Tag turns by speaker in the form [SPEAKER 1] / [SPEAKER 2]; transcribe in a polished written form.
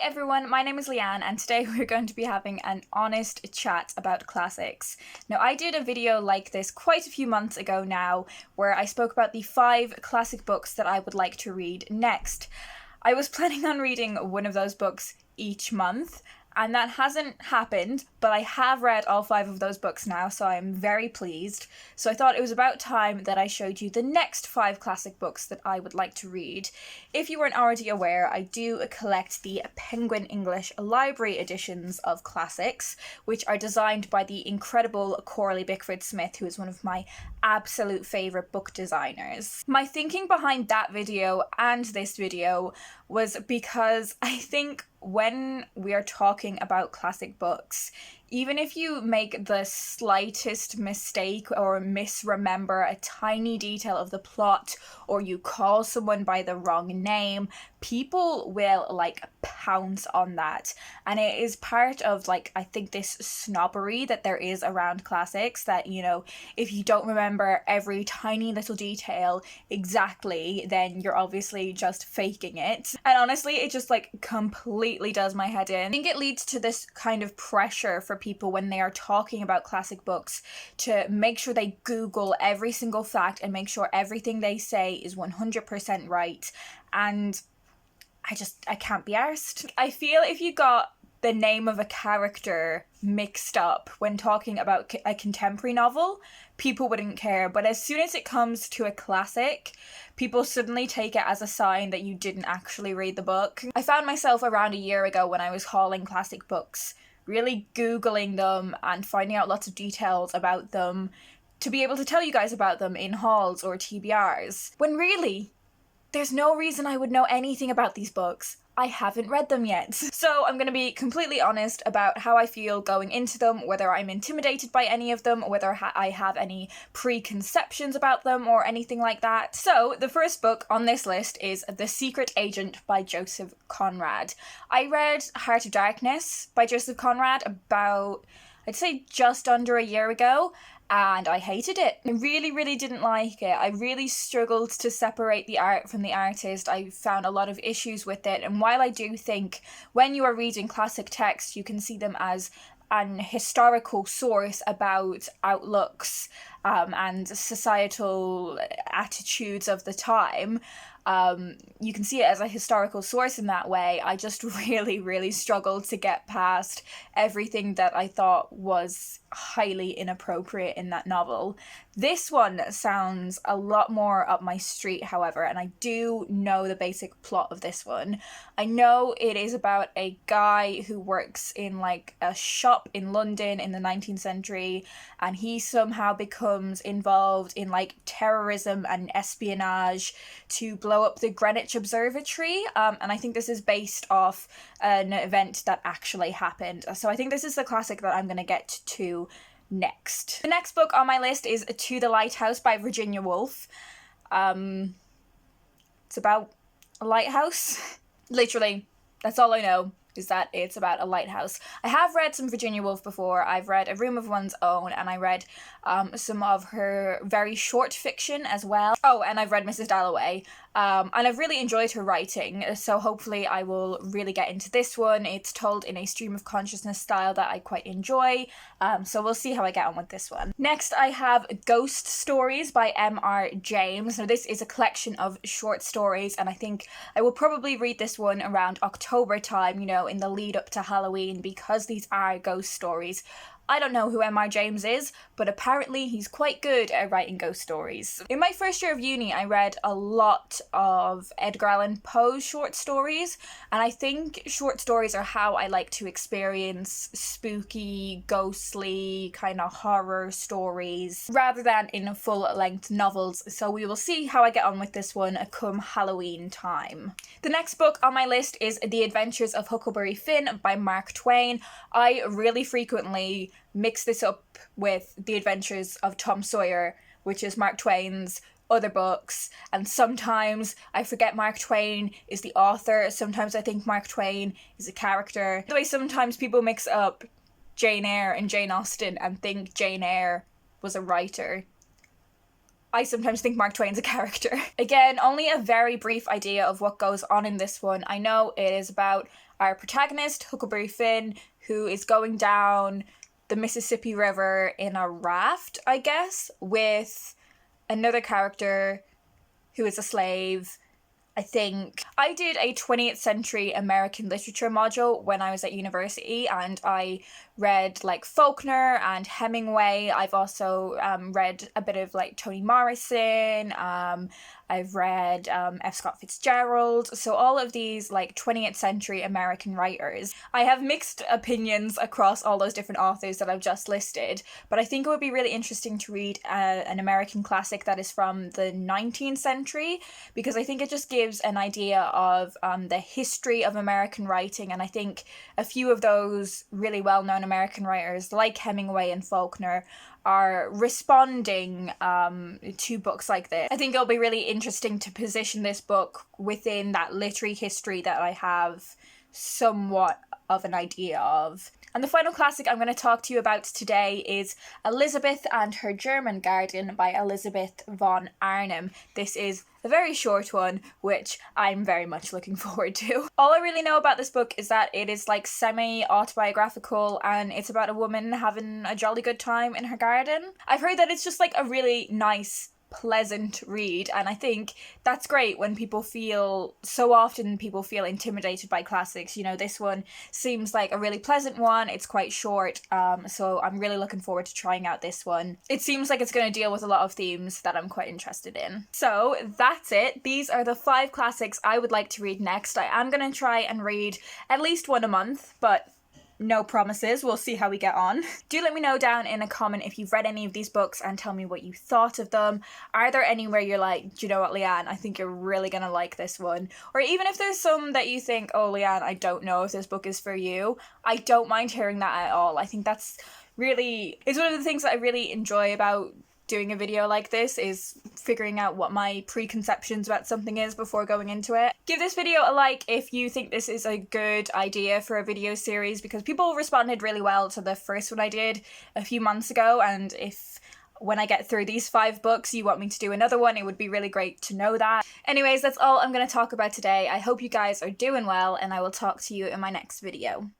[SPEAKER 1] Hey everyone, my name is Leanne and today we're going to be having an honest chat about classics. Now, I did a video like this quite a few months ago now where I spoke about the 5 classic books that I would like to read next. I was planning on reading one of those books each month, and that hasn't happened, but I have read all 5 of those books now, so I'm very pleased. So I thought it was about time that I showed you the next 5 classic books that I would like to read. If you weren't already aware, I do collect the Penguin English Library editions of classics, which are designed by the incredible Coralie Bickford-Smith, who is one of my absolute favourite book designers. My thinking behind that video and this video was because I think when we are talking about classic books, even if you make the slightest mistake or misremember a tiny detail of the plot, or you call someone by the wrong name, people will pounce on that. And it is part of I think this snobbery that there is around classics, that if you don't remember every tiny little detail exactly, then you're obviously just faking it. And honestly, it just completely does my head in. I think it leads to this kind of pressure for people when they are talking about classic books to make sure they Google every single fact and make sure everything they say is 100% right. And I can't be arsed. I feel if you got the name of a character mixed up when talking about a contemporary novel, people wouldn't care. But as soon as it comes to a classic, people suddenly take it as a sign that you didn't actually read the book. I found myself around a year ago when I was hauling classic books, really Googling them and finding out lots of details about them to be able to tell you guys about them in hauls or TBRs. When really, there's no reason I would know anything about these books. I haven't read them yet. So I'm going to be completely honest about how I feel going into them, whether I'm intimidated by any of them, whether I have any preconceptions about them or anything like that. So the first book on this list is The Secret Agent by Joseph Conrad. I read Heart of Darkness by Joseph Conrad about, I'd say, just under a year ago, and I hated it. I really didn't like it. I really struggled to separate the art from the artist. I found a lot of issues with it, and while I do think when you are reading classic text, you can see them as an historical source about outlooks and societal attitudes of the time, you can see it as a historical source in that way. I just really struggled to get past everything that I thought was highly inappropriate in that novel. This one sounds a lot more up my street, however, and I do know the basic plot of this one. I know it is about a guy who works in a shop in London in the 19th century, and he somehow becomes involved in terrorism and espionage to blow up the Greenwich Observatory, and I think this is based off an event that actually happened. So I think this is the classic that I'm going to get to next. The next book on my list is To the Lighthouse by Virginia Woolf. It's about a lighthouse. Literally, that's all I know, is that it's about a lighthouse. I have read some Virginia Woolf before. I've read A Room of One's Own, and I read some of her very short fiction as well. Oh, and I've read Mrs. Dalloway. And I've really enjoyed her writing, so hopefully I will really get into this one. It's told in a stream of consciousness style that I quite enjoy, so we'll see how I get on with this one. Next, I have Ghost Stories by M.R. James. Now, this is a collection of short stories, and I think I will probably read this one around October time, in the lead up to Halloween, because these are ghost stories. I don't know who M.R. James is, but apparently he's quite good at writing ghost stories. In my first year of uni, I read a lot of Edgar Allan Poe's short stories, and I think short stories are how I like to experience spooky, ghostly, kind of horror stories, rather than in full-length novels, so we will see how I get on with this one come Halloween time. The next book on my list is The Adventures of Huckleberry Finn by Mark Twain. I really frequently mix this up with The Adventures of Tom Sawyer, which is Mark Twain's other books, and sometimes I forget Mark Twain is the author, sometimes I think Mark Twain is a character. The way sometimes people mix up Jane Eyre and Jane Austen and think Jane Eyre was a writer. I sometimes think Mark Twain's a character. Again, only a very brief idea of what goes on in this one. I know it is about our protagonist, Huckleberry Finn, who is going down the Mississippi River in a raft, I guess, with another character who is a slave. I think I did a 20th century American literature module when I was at university, and I read like Faulkner and Hemingway. I've also read a bit of like Toni Morrison. I've read F. Scott Fitzgerald. So all of these like 20th century American writers. I have mixed opinions across all those different authors that I've just listed, but I think it would be really interesting to read an American classic that is from the 19th century, because I think it just gives an idea of the history of American writing. And I think a few of those really well-known American writers like Hemingway and Faulkner are responding to books like this. I think it'll be really interesting to position this book within that literary history that I have somewhat of an idea of. And the final classic I'm going to talk to you about today is Elizabeth and Her German Garden by Elizabeth von Arnim. This is a very short one, which I'm very much looking forward to. All I really know about this book is that it is like semi-autobiographical, and it's about a woman having a jolly good time in her garden. I've heard that it's just like a really nice, pleasant read, and I think that's great when people feel intimidated by classics. You know, this one seems like a really pleasant one. It's quite short, so I'm really looking forward to trying out this one. It seems like it's going to deal with a lot of themes that I'm quite interested in. So that's it. These are the 5 classics I would like to read next. I am going to try and read at least one a month, but no promises. We'll see how we get on. Do let me know down in a comment if you've read any of these books and tell me what you thought of them. Are there any where you're like, do you know what, Leanne, I think you're really gonna like this one? Or even if there's some that you think, oh, Leanne, I don't know if this book is for you, I don't mind hearing that at all. I think that's really, it's one of the things that I really enjoy about doing a video like this, is figuring out what my preconceptions about something is before going into it. Give this video a like if you think this is a good idea for a video series, because people responded really well to the first one I did a few months ago, and if when I get through these 5 books you want me to do another one, it would be really great to know that. Anyways, that's all I'm going to talk about today. I hope you guys are doing well, and I will talk to you in my next video.